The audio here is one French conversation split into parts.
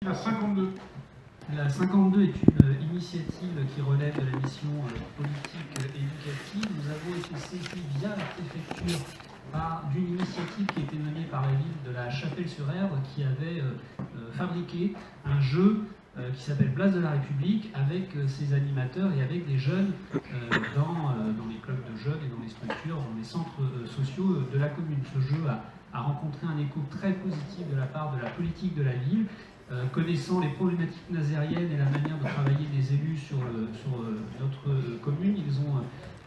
La 52. La 52 est une initiative qui relève de la mission politique éducative. Nous avons été saisis via la préfecture d'une initiative qui était menée par la ville de la Chapelle-sur-Erdre qui avait fabriqué un jeu qui s'appelle Place de la République avec ses animateurs et avec des jeunes dans les clubs de jeunes et dans les structures, dans les centres sociaux de la commune. Ce jeu a rencontré un écho très positif de la part de la politique de la ville. Connaissant les problématiques nazériennes et la manière de travailler des élus sur notre commune, ils ont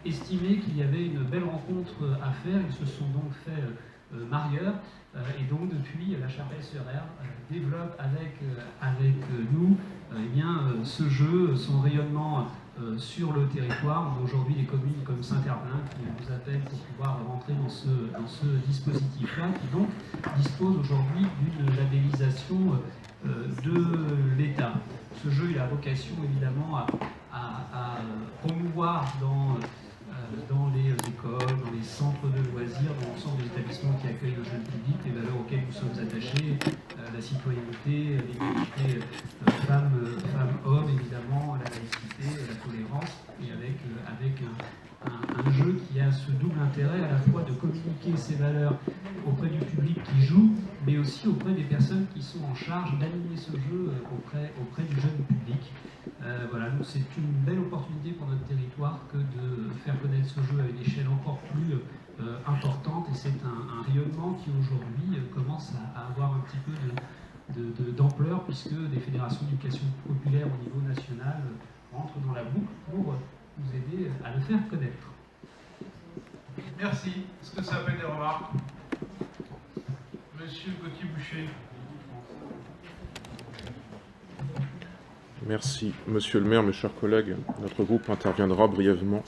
estimé qu'il y avait une belle rencontre à faire. Ils se sont donc fait marieurs. Et donc depuis, la Chapelle-sur-Erdre développe avec nous ce jeu, son rayonnement sur le territoire. On a aujourd'hui des communes comme Saint-Herblain qui nous appellent pour pouvoir rentrer dans ce dispositif-là, qui donc dispose aujourd'hui d'une labellisation de l'État. Ce jeu, il a vocation évidemment à promouvoir dans les écoles, dans les centres de loisirs, dans l'ensemble des établissements qui accueillent le jeune public, les valeurs auxquelles nous sommes attachés, la citoyenneté, l'égalité femmes-hommes, évidemment, la laïcité, la tolérance, et avec un jeu qui a ce double intérêt à la fois de communiquer ces valeurs auprès du public qui joue, mais aussi auprès des personnes qui sont en charge d'animer ce jeu auprès du jeune public. Voilà, donc c'est une belle opportunité pour notre territoire que de faire connaître ce jeu à une échelle encore plus importante, et c'est un rayonnement qui aujourd'hui commence à avoir un petit peu d'ampleur, puisque des fédérations d'éducation populaire au niveau national rentrent dans la boucle pour nous aider à le faire connaître. Merci. Est-ce que ça appelle des remarques? Monsieur Gauthier-Boucher. Merci. Monsieur le maire, mes chers collègues, notre groupe interviendra brièvement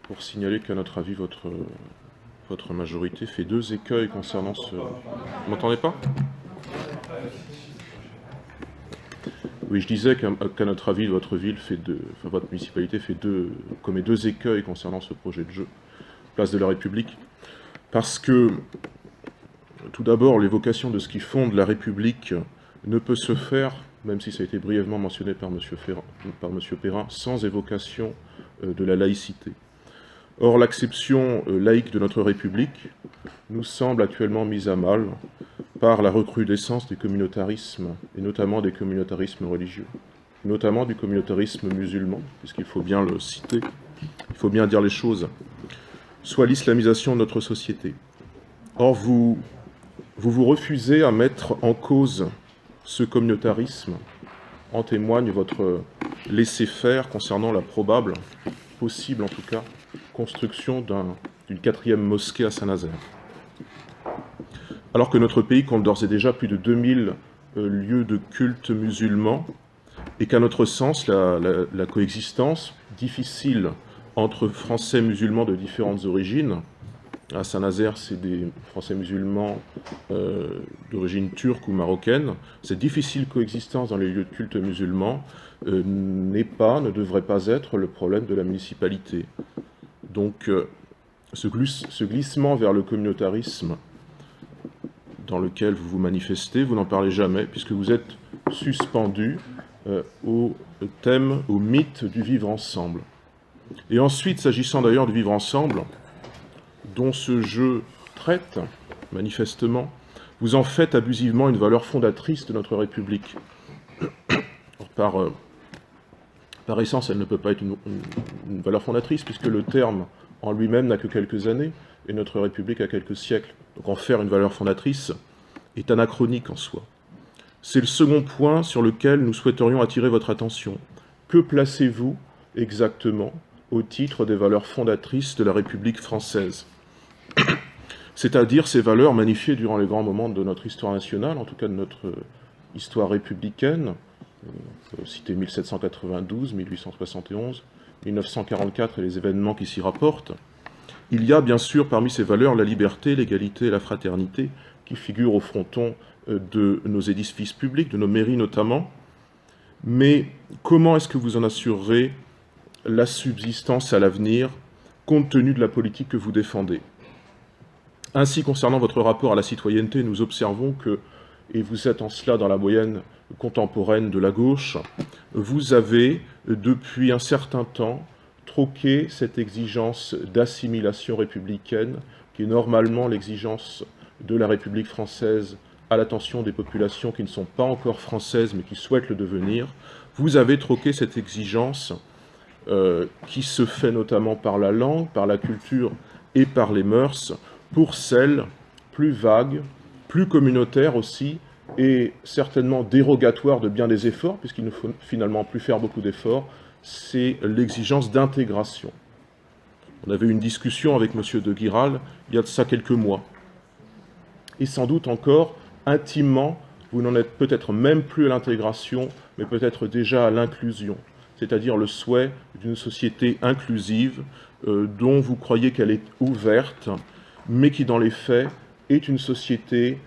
pour signaler qu'à notre avis, votre majorité fait deux écueils concernant ce... Vous m'entendez pas? Oui, je disais qu'à notre avis, votre municipalité commet deux écueils concernant ce projet de jeu, Place de la République, parce que, tout d'abord, l'évocation de ce qui fonde la République ne peut se faire, même si ça a été brièvement mentionné par M. Perrin, sans évocation de la laïcité. Or, l'acception laïque de notre République nous semble actuellement mise à mal par la recrudescence des communautarismes, et notamment des communautarismes religieux, notamment du communautarisme musulman, puisqu'il faut bien le citer, il faut bien dire les choses, soit l'islamisation de notre société. Or, vous refusez à mettre en cause ce communautarisme. En témoigne votre laisser-faire concernant la probable, possible en tout cas, construction d'une quatrième mosquée à Saint-Nazaire. Alors que notre pays compte d'ores et déjà plus de 2000 lieux de culte musulmans, et qu'à notre sens, la coexistence difficile entre Français musulmans de différentes origines, à Saint-Nazaire, c'est des Français musulmans d'origine turque ou marocaine. Cette difficile coexistence dans les lieux de culte musulmans ne devrait pas être le problème de la municipalité. Donc, ce glissement vers le communautarisme dans lequel vous vous manifestez, vous n'en parlez jamais, puisque vous êtes suspendu au thème, au mythe du vivre ensemble. Et ensuite, s'agissant d'ailleurs du vivre ensemble, dont ce jeu traite, manifestement, vous en faites abusivement une valeur fondatrice de notre République. Par essence, elle ne peut pas être une valeur fondatrice, puisque le terme en lui-même n'a que quelques années, et notre République a quelques siècles. Donc en faire une valeur fondatrice est anachronique en soi. C'est le second point sur lequel nous souhaiterions attirer votre attention. Que placez-vous exactement au titre des valeurs fondatrices de la République française? C'est-à-dire ces valeurs magnifiées durant les grands moments de notre histoire nationale, en tout cas de notre histoire républicaine, on peut citer 1792, 1871, 1944 et les événements qui s'y rapportent. Il y a bien sûr parmi ces valeurs la liberté, l'égalité et la fraternité qui figurent au fronton de nos édifices publics, de nos mairies notamment. Mais comment est-ce que vous en assurerez la subsistance à l'avenir, compte tenu de la politique que vous défendez? Ainsi, concernant votre rapport à la citoyenneté, nous observons que, et vous êtes en cela dans la moyenne contemporaine de la gauche, vous avez, depuis un certain temps, troqué cette exigence d'assimilation républicaine, qui est normalement l'exigence de la République française à l'attention des populations qui ne sont pas encore françaises, mais qui souhaitent le devenir. Vous avez troqué cette exigence qui se fait notamment par la langue, par la culture et par les mœurs, pour celle plus vague, plus communautaire aussi, et certainement dérogatoire de bien des efforts, puisqu'il ne faut finalement plus faire beaucoup d'efforts, c'est l'exigence d'intégration. On avait eu une discussion avec M. de Guiral il y a de ça quelques mois. Et sans doute encore, intimement, vous n'en êtes peut-être même plus à l'intégration, mais peut-être déjà à l'inclusion, c'est-à-dire le souhait d'une société inclusive dont vous croyez qu'elle est ouverte, mais qui dans les faits est une société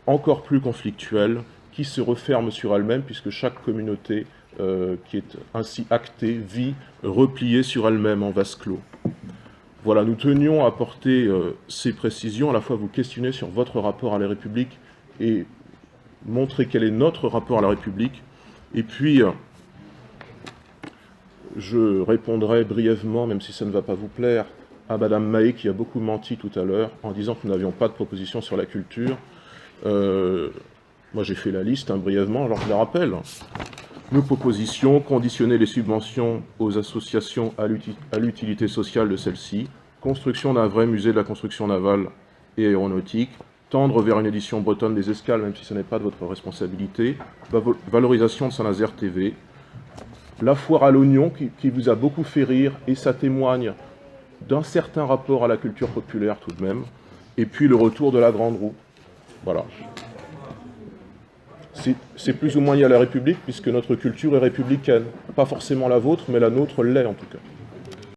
encore plus conflictuelle, qui se referme sur elle-même, puisque chaque communauté qui est ainsi actée vit repliée sur elle-même en vase clos. Voilà, nous tenions à apporter ces précisions, à la fois vous questionner sur votre rapport à la République et montrer quel est notre rapport à la République. Et puis, je répondrai brièvement, même si ça ne va pas vous plaire, à Madame Mahé qui a beaucoup menti tout à l'heure en disant que nous n'avions pas de proposition sur la culture. Moi j'ai fait la liste brièvement, alors je la rappelle. Nos propositions, conditionner les subventions aux associations à l'utilité sociale de celles-ci, construction d'un vrai musée de la construction navale et aéronautique, tendre vers une édition bretonne des escales, même si ce n'est pas de votre responsabilité, valorisation de Saint-Nazaire TV, la foire à l'oignon qui vous a beaucoup fait rire, et ça témoigne d'un certain rapport à la culture populaire tout de même, et puis le retour de la Grande Roue. Voilà. C'est plus ou moins lié à la République, puisque notre culture est républicaine. Pas forcément la vôtre, mais la nôtre l'est en tout cas.